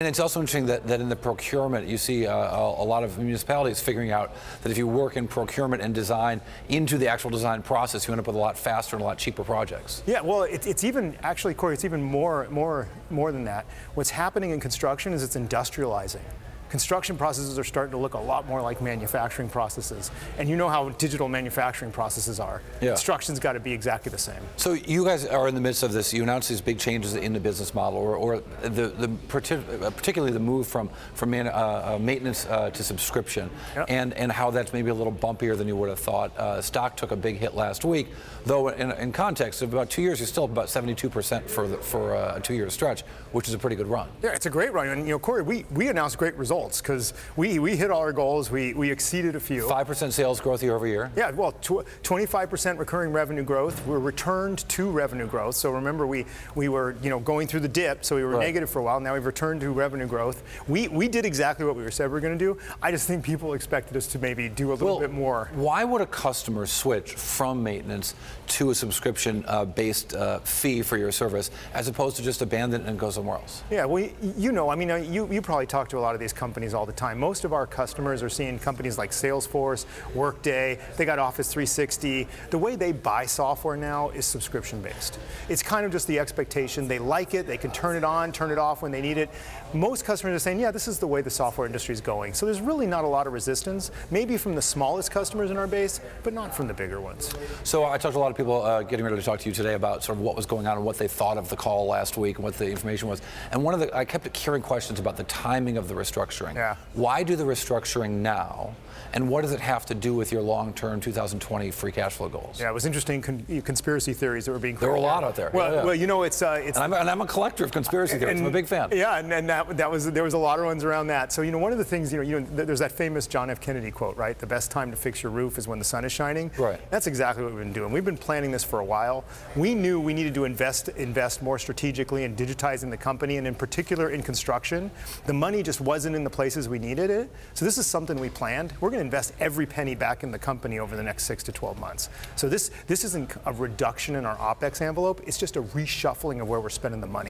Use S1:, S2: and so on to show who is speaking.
S1: And it's also interesting that in the procurement, you see a lot of municipalities figuring out that if you work in procurement and design into the actual design process, you end up with a lot faster and a lot cheaper projects.
S2: Yeah, well, it's even, actually, Corey, it's even more than that. What's happening in construction is it's industrializing. Construction processes are starting to look a lot more like manufacturing processes. And you know how digital manufacturing processes are. Yeah. Construction's got to be exactly the same.
S1: So you guys are in the midst of this. You announced these big changes in the business model, or particularly the move from maintenance to subscription, yep. and how that's maybe a little bumpier than you would have thought. Stock took a big hit last week, though in context of about 2 years, you're still up about 72% for a 2-year stretch, which is a pretty good run.
S2: Yeah, it's a great run. And you know, Corey, we announced great results because we hit all our goals. We exceeded a few.
S1: 5% sales growth year over year.
S2: Yeah, well, 25% recurring revenue growth. We're returned to revenue growth. So remember, we were going through the dip, so we were negative for a while. Now we've returned to revenue growth. We did exactly what we said we were going to do. I just think people expected us to maybe do a little bit more.
S1: Why would a customer switch from maintenance to a subscription-based fee for your service, as opposed to just abandon it and go somewhere else?
S2: Yeah, well, I mean, you probably talk to a lot of these companies all the time. Most of our customers are seeing companies like Salesforce, Workday, they got Office 360. The way they buy software now is subscription-based. It's kind of just the expectation. They like it, they can turn it on, turn it off when they need it. Most customers are saying, yeah, this is the way the software industry is going. So there's really not a lot of resistance, maybe from the smallest customers in our base, but not from the bigger ones.
S1: So I talked to a lot of people getting ready to talk to you today about sort of what was going on and what they thought of the call last week and what the information was. And I kept hearing questions about the timing of the restructuring.
S2: Yeah.
S1: Why do the restructuring now? And what does it have to do with your long-term 2020 free cash flow goals?
S2: Yeah, it was interesting conspiracy theories that were being created.
S1: There were a lot out there.
S2: Well,
S1: yeah.
S2: Well, you know, it's
S1: and I'm a collector of conspiracy theories. I'm a big fan.
S2: Yeah, and there was a lot of ones around that. So one of the things, there's that famous John F. Kennedy quote, right? The best time to fix your roof is when the sun is shining.
S1: Right.
S2: That's exactly what we've been doing. We've been planning this for a while. We knew we needed to invest more strategically in digitizing the company, and in particular in construction. The money just wasn't in the places we needed it. So this is something we planned. We're going to invest every penny back in the company over the next 6 to 12 months. So this isn't a reduction in our OpEx envelope. It's just a reshuffling of where we're spending the money.